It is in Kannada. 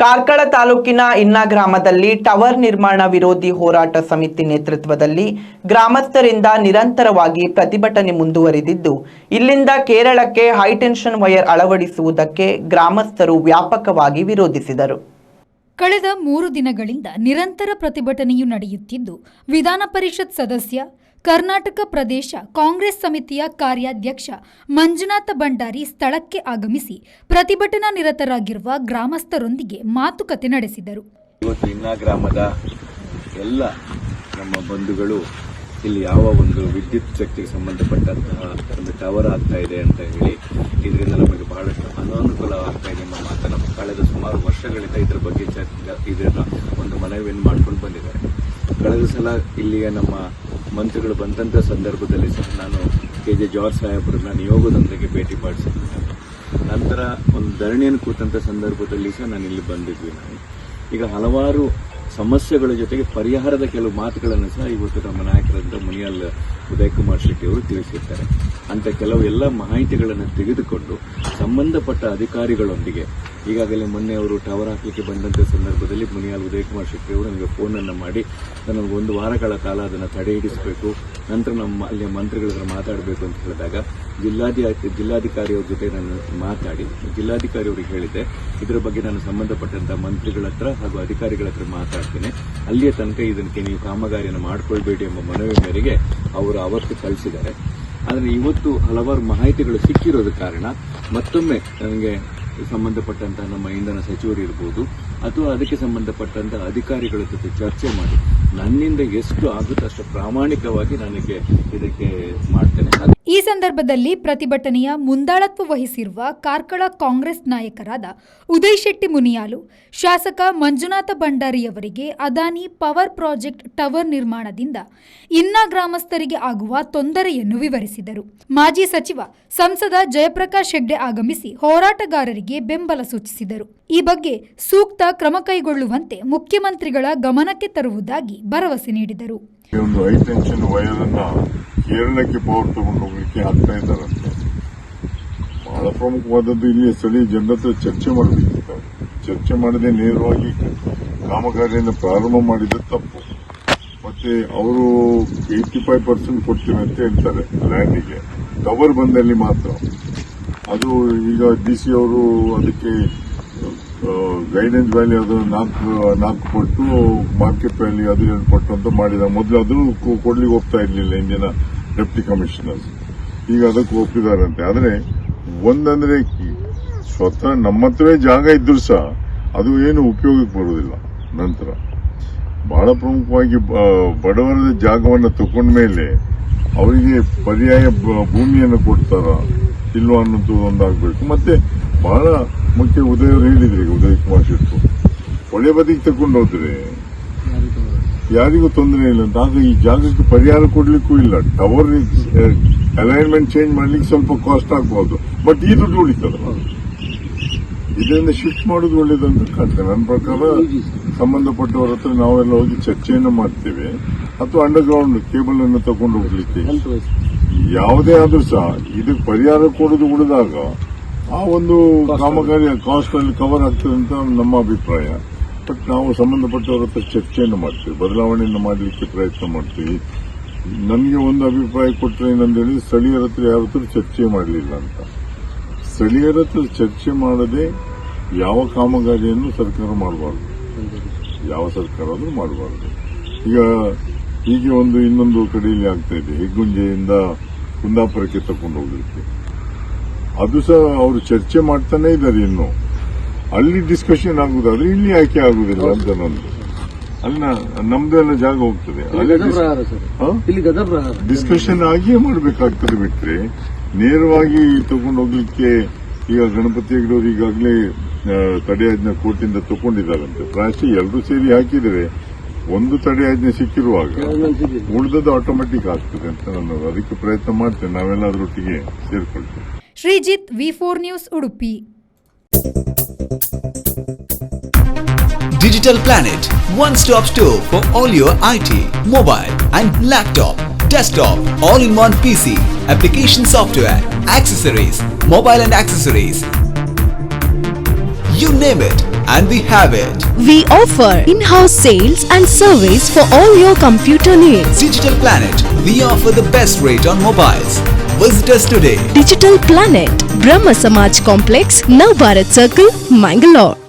ಕಾರ್ಕಳ ತಾಲೂಕಿನ ಇನ್ನ ಗ್ರಾಮದಲ್ಲಿ ಟವರ್ ನಿರ್ಮಾಣ ವಿರೋಧಿ ಹೋರಾಟ ಸಮಿತಿ ನೇತೃತ್ವದಲ್ಲಿ ಗ್ರಾಮಸ್ಥರಿಂದ ನಿರಂತರವಾಗಿ ಪ್ರತಿಭಟನೆ ಮುಂದುವರಿದಿದ್ದು, ಇಲ್ಲಿಂದ ಕೇರಳಕ್ಕೆ ಹೈಟೆನ್ಷನ್ ವೈರ್ ಅಳವಡಿಸುವುದಕ್ಕೆ ಗ್ರಾಮಸ್ಥರು ವ್ಯಾಪಕವಾಗಿ ವಿರೋಧಿಸಿದರು. ಕಳೆದ 3 ದಿನಗಳಿಂದ ನಿರಂತರ ಪ್ರತಿಭಟನೆಯು ನಡೆಯುತ್ತಿದ್ದು, ವಿಧಾನ ಪರಿಷತ್ ಸದಸ್ಯ, ಕರ್ನಾಟಕ ಪ್ರದೇಶ ಕಾಂಗ್ರೆಸ್ ಸಮಿತಿಯ ಕಾರ್ಯಾಧ್ಯಕ್ಷ ಮಂಜುನಾಥ ಭಂಡಾರಿ ಸ್ಥಳಕ್ಕೆ ಆಗಮಿಸಿ ಪ್ರತಿಭಟನಾ ನಿರತರಾಗಿರುವ ಗ್ರಾಮಸ್ಥರೊಂದಿಗೆ ಮಾತುಕತೆ ನಡೆಸಿದರು. ಇವತ್ತು ಇನ್ನ ಗ್ರಾಮದ ಎಲ್ಲ ನಮ್ಮ ಬಂಧುಗಳು ಇಲ್ಲಿ ಯಾವ ಒಂದು ವಿದ್ಯುತ್ ಶಕ್ತಿಗೆ ಸಂಬಂಧಪಟ್ಟಂತಹ ಒಂದು ಟವರ್ ಆಗ್ತಾ ಇದೆ ಅಂತ ಹೇಳಿ ಇದರಿಂದ ನಮಗೆ ಬಹಳಷ್ಟು ಅನಾನುಕೂಲ ಆಗ್ತಾ ಇದೆ ಎಂಬ ಮಾತನ್ನು ಕಳೆದ ಸುಮಾರು ವರ್ಷಗಳಿಂದ ಇದರ ಬಗ್ಗೆ ಇದನ್ನು ಒಂದು ಮನವಿಯನ್ನು ಮಾಡ್ಕೊಂಡು ಬಂದಿದ್ದಾರೆ. ಕಳೆದ ಸಲ ಇಲ್ಲಿಯ ನಮ್ಮ ಮಂತ್ರಿಗಳು ಬಂದಂಥ ಸಂದರ್ಭದಲ್ಲಿ ಸಹ ನಾನು KJ ಜಾರ್ಜ್ ಸಾಹೇಬ್ರನ್ನ ನಿಯೋಗದೊಂದಿಗೆ ಭೇಟಿ ಮಾಡಿಸಿದ್ದೆ. ನಂತರ ಒಂದು ಧರಣಿಯನ್ನು ಕೂತಂಥ ಸಂದರ್ಭದಲ್ಲಿ ಸಹ ನಾನು ಇಲ್ಲಿ ಬಂದಿದ್ವಿ. ಈಗ ಹಲವಾರು ಸಮಸ್ಯೆಗಳ ಜೊತೆಗೆ ಪರಿಹಾರದ ಕೆಲವು ಮಾತುಗಳನ್ನು ಸಹ ಇವತ್ತು ನಮ್ಮ ನಾಯಕರಾದ ಮುನಿಯಾಲ್ ಉದಯ್ ಕುಮಾರ್ ಶೆಟ್ಟಿ ಅವರು ತಿಳಿಸಿದ್ದಾರೆ. ಅಂತ ಕೆಲವು ಎಲ್ಲ ಮಾಹಿತಿಗಳನ್ನು ತೆಗೆದುಕೊಂಡು ಸಂಬಂಧಪಟ್ಟ ಅಧಿಕಾರಿಗಳೊಂದಿಗೆ ಈಗಾಗಲೇ ಮೊನ್ನೆ ಅವರು ಟವರ್ ಹಾಕಲಿಕ್ಕೆ ಬಂದಂಥ ಸಂದರ್ಭದಲ್ಲಿ ಮುನಿಯಾಲ್ ಉದಯ್ ಕುಮಾರ್ ಶೆಟ್ಟಿ ಅವರು ನನಗೆ ಫೋನನ್ನು ಮಾಡಿ ನನಗೆ 1 ವಾರಗಳ ಕಾಲ ಅದನ್ನು ತಡೆ ಹಿಡಿಸಬೇಕು, ನಂತರ ನಮ್ಮ ಅಲ್ಲಿ ಮಂತ್ರಿಗಳ ಹತ್ರ ಮಾತಾಡಬೇಕು ಅಂತ ಹೇಳಿದಾಗ ಜಿಲ್ಲಾಧಿಕಾರಿಯವ್ರ ಜೊತೆ ನಾನು ಮಾತಾಡಿ ಜಿಲ್ಲಾಧಿಕಾರಿ ಅವರಿಗೆ ಹೇಳಿದ್ದೆ, ಇದರ ಬಗ್ಗೆ ನಾನು ಸಂಬಂಧಪಟ್ಟಂತ ಮಂತ್ರಿಗಳ ಹತ್ರ ಹಾಗೂ ಅಧಿಕಾರಿಗಳ ಹತ್ರ ಮಾತಾಡ್ತೇನೆ, ಅಲ್ಲಿಯ ತನಕ ಇದಕ್ಕೆ ನೀವು ಕಾಮಗಾರಿಯನ್ನು ಮಾಡಿಕೊಳ್ಬೇಡಿ ಎಂಬ ಮನವಿ ಮೇರೆಗೆ ಅವರು ಅವತ್ತು ಕಳಿಸಿದ್ದಾರೆ. ಆದರೆ ಇವತ್ತು ಹಲವಾರು ಮಾಹಿತಿಗಳು ಸಿಕ್ಕಿರೋದ ಕಾರಣ ಮತ್ತೊಮ್ಮೆ ನನಗೆ ಸಂಬಂಧಪಟ್ಟಂತಹ ನಮ್ಮ ಇಂಧನ ಸಚಿವರು ಇರಬಹುದು ಅಥವಾ ಅದಕ್ಕೆ ಸಂಬಂಧಪಟ್ಟಂತಹ ಅಧಿಕಾರಿಗಳ ಜೊತೆ ಚರ್ಚೆ ಮಾಡಿ ನನ್ನಿಂದ ಎಷ್ಟು ಆಗುತ್ತೋ ಅಷ್ಟು ಪ್ರಾಮಾಣಿಕವಾಗಿ ನನಗೆ ಇದಕ್ಕೆ ಮಾಡ್ತೇನೆ. ಈ ಸಂದರ್ಭದಲ್ಲಿ ಪ್ರತಿಭಟನೆಯ ಮುಂದಾಳತ್ವ ವಹಿಸಿರುವ ಕಾರ್ಕಳ ಕಾಂಗ್ರೆಸ್ ನಾಯಕರಾದ ಉದಯ್ ಶೆಟ್ಟಿ ಮುನಿಯಾಲು, ಶಾಸಕ ಮಂಜುನಾಥ ಭಂಡಾರಿಯವರಿಗೆ ಅದಾನಿ ಪವರ್ ಪ್ರಾಜೆಕ್ಟ್ ಟವರ್ ನಿರ್ಮಾಣದಿಂದ ಇನ್ನ ಗ್ರಾಮಸ್ಥರಿಗೆ ಆಗುವ ತೊಂದರೆಯನ್ನು ವಿವರಿಸಿದರು. ಮಾಜಿ ಸಚಿವ ಸಂಸದ ಜಯಪ್ರಕಾಶ್ ಹೆಗ್ಡೆ ಆಗಮಿಸಿ ಹೋರಾಟಗಾರರಿಗೆ ಬೆಂಬಲ ಸೂಚಿಸಿದರು. ಈ ಬಗ್ಗೆ ಸೂಕ್ತ ಕ್ರಮ ಕೈಗೊಳ್ಳುವಂತೆ ಮುಖ್ಯಮಂತ್ರಿಗಳ ಗಮನಕ್ಕೆ ತರುವುದಾಗಿ ಭರವಸೆ ನೀಡಿದರು. ಒಂದು ಹೈ ಟೆನ್ಷನ್ ವೈರ್ ಅನ್ನ ಕೇರಳಕ್ಕೆ ಪವರ್ ತಗೊಂಡು ಹೋಗ್ಲಿಕ್ಕೆ ಆಗ್ತಾ ಇದ್ದಾರಂತೆ. ಬಹಳ ಪ್ರಮುಖವಾದದ್ದು ಇಲ್ಲಿ ಸ್ಥಳೀಯ ಜನರ ಹತ್ರ ಚರ್ಚೆ ಮಾಡಬೇಕಿತ್ತು. ಚರ್ಚೆ ಮಾಡದೆ ನೇರವಾಗಿ ಕಾಮಗಾರಿಯನ್ನು ಪ್ರಾರಂಭ ಮಾಡಿದ ತಪ್ಪು. ಮತ್ತೆ ಅವರು 85% ಕೊಡ್ತೀವಿ ಅಂತ ಹೇಳ್ತಾರೆ ಲ್ಯಾಂಡಿಗೆ, ಟವರ್ ಬಂದಲ್ಲಿ ಮಾತ್ರ. ಅದು ಈಗ DC ಅವರು ಅದಕ್ಕೆ ಗೈಡೆನ್ಸ್ ವ್ಯಾಲಿ ಅದು 4 ಪಟ್ಟು, ಮಾರ್ಕೆಟ್ ವ್ಯಾಲಿ ಅದು 2 ಪಟ್ಟು ಅಂತ ಮಾಡಿದ. ಮೊದಲು ಅದು ಕೊಡ್ಲಿಕ್ಕೆ ಹೋಗ್ತಾ ಇರಲಿಲ್ಲ ಇಂಡಿಯನ್ ಡೆಪ್ಟಿ ಕಮಿಷನರ್ಸ್, ಈಗ ಅದಕ್ಕೆ ಒಪ್ಪಿದಾರಂತೆ. ಆದರೆ ಒಂದಂದ್ರೆ ಸ್ವತಃ ನಮ್ಮ ಹತ್ರವೇ ಜಾಗ ಇದ್ರೂ ಸಹ ಅದು ಏನು ಉಪಯೋಗಕ್ಕೆ ಬರುವುದಿಲ್ಲ. ನಂತರ ಬಹಳ ಪ್ರಮುಖವಾಗಿ ಬಡವರ ಜಾಗವನ್ನು ತಗೊಂಡ ಮೇಲೆ ಅವರಿಗೆ ಪರ್ಯಾಯ ಭೂಮಿಯನ್ನು ಕೊಡ್ತಾರ ಇಲ್ವಾ ಅನ್ನೋದು ಒಂದಾಗಬೇಕು. ಮತ್ತೆ ಬಹಳ ಮುಖ್ಯ ಉದಯ್ ಹೇಳಿದ್ರಿ, ಉದಯ್ ಕುಮಾರ್ ಶೆಟ್ಟಿ ಒಳ್ಳೆ ಬದಿಗೆ ತಗೊಂಡು ಹೋದ್ರೆ ಯಾರಿಗೂ ತೊಂದರೆ ಇಲ್ಲ ಅಂತ. ಆಗ ಈ ಜಾಗಕ್ಕೆ ಪರಿಹಾರ ಕೊಡ್ಲಿಕ್ಕೂ ಇಲ್ಲ. ಟವರ್ ಅಲೈನ್ಮೆಂಟ್ ಚೇಂಜ್ ಮಾಡ್ಲಿಕ್ಕೆ ಸ್ವಲ್ಪ ಕಾಸ್ಟ್ ಆಗ್ಬಹುದು, ಬಟ್ ಈ ದುಡ್ಡು ಉಳಿತದಲ್ಲ, ಇದರಿಂದ ಶಿಫ್ಟ್ ಮಾಡೋದು ಒಳ್ಳೇದಂತ ಕಾಣ್ತೇನೆ. ನನ್ನ ಪ್ರಕಾರ ಸಂಬಂಧಪಟ್ಟವರ ಹತ್ರ ನಾವೆಲ್ಲ ಹೋಗಿ ಚರ್ಚೆಯನ್ನು ಮಾಡ್ತೇವೆ, ಅಥವಾ ಅಂಡರ್ಗ್ರೌಂಡ್ ಕೇಬಲ್ ಅನ್ನು ತಗೊಂಡು ಹೋಗ್ಲಿಕ್ಕೆ ಯಾವುದೇ ಆದ್ರೂ ಸಹ ಇದಕ್ಕೆ ಪರಿಹಾರ ಕೊಡೋದು ಉಳಿದಾಗ ಆ ಒಂದು ಕಾಮಗಾರಿ ಕಾಸ್ಟ್ ಅಲ್ಲಿ ಕವರ್ ಆಗ್ತದೆ ಅಂತ ನಮ್ಮ ಅಭಿಪ್ರಾಯ. ಬಟ್ ನಾವು ಸಂಬಂಧಪಟ್ಟವರ ಹತ್ರ ಚರ್ಚೆಯನ್ನು ಮಾಡ್ತೀವಿ, ಬದಲಾವಣೆಯನ್ನು ಮಾಡಲಿಕ್ಕೆ ಪ್ರಯತ್ನ ಮಾಡ್ತೀವಿ. ನನಗೆ ಒಂದು ಅಭಿಪ್ರಾಯ ಕೊಟ್ಟರೆ ಏನಂತ ಹೇಳಿ, ಸ್ಥಳೀಯರ ಹತ್ರ ಯಾವ ಹತ್ರ ಚರ್ಚೆ ಮಾಡಲಿಲ್ಲ ಅಂತ. ಸ್ಥಳೀಯರ ಹತ್ರ ಚರ್ಚೆ ಮಾಡದೆ ಯಾವ ಕಾಮಗಾರಿಯನ್ನು ಸರ್ಕಾರ ಮಾಡಬಾರ್ದು, ಯಾವ ಸರ್ಕಾರ ಆದ್ರೂ ಮಾಡಬಾರ್ದು. ಈಗ ಹೀಗೆ ಇನ್ನೊಂದು ಕಡೆಯಲ್ಲಿ ಆಗ್ತಾ ಇದೆ, ಹೆಗ್ಗುಂಜೆಯಿಂದ ಕುಂದಾಪುರಕ್ಕೆ ತಗೊಂಡು ಹೋಗ್ಲಿಕ್ಕೆ. ಅದು ಸಹ ಅವರು ಚರ್ಚೆ ಮಾಡ್ತಾನೆ ಇದ್ದಾರೆ. ಇನ್ನು ಅಲ್ಲಿ ಡಿಸ್ಕಷನ್ ಆಗುದಾದ್ರೆ ಇಲ್ಲಿ ಯಾಕೆ ಆಗುದಿಲ್ಲ ಅಂತ ನಂದು. ಅಲ್ಲಿ ನಮ್ದೆಲ್ಲ ಜಾಗ ಹೋಗ್ತದೆ, ಡಿಸ್ಕಷನ್ ಆಗಿಯೇ ಮಾಡಬೇಕಾಗ್ತದೆ. ಬಿಟ್ರೆ ನೇರವಾಗಿ ತಗೊಂಡು ಹೋಗ್ಲಿಕ್ಕೆ ಈಗ ಗಣಪತಿ ಹೆಗ್ಡೆಯವರು ಈಗಾಗಲೇ ತಡೆಯಾಜ್ಞೆ ಕೋರ್ಟಿಂದ ತಗೊಂಡಿದ್ದಾರಂತೆ. ಪ್ರಾಯಶಃ ಎಲ್ಲರೂ ಸೇರಿ ಹಾಕಿದರೆ ಒಂದು ತಡೆಯಾಜ್ಞೆ ಸಿಕ್ಕಿರುವಾಗ ಉಳಿದದ್ದು ಆಟೋಮೆಟಿಕ್ ಆಗ್ತದೆ ಅಂತ ನಾನು ಅದಕ್ಕೆ ಪ್ರಯತ್ನ ಮಾಡ್ತೇನೆ. ನಾವೆಲ್ಲ ಅದರೊಟ್ಟಿಗೆ ಸೇರ್ಕೊಳ್ತೇವೆ. Sreejith, V4 news, Udupi. Digital Planet, one-stop store for all your IT, mobile and laptop, desktop, all-in-one PC, application software, accessories, mobile and accessories. You name it, and we have it. We offer in-house sales and service for all your computer needs. Digital Planet, we offer the best rate on mobiles. Visit us today. Digital Planet, Brahma Samaj Complex, Navbharat Circle, Mangalore.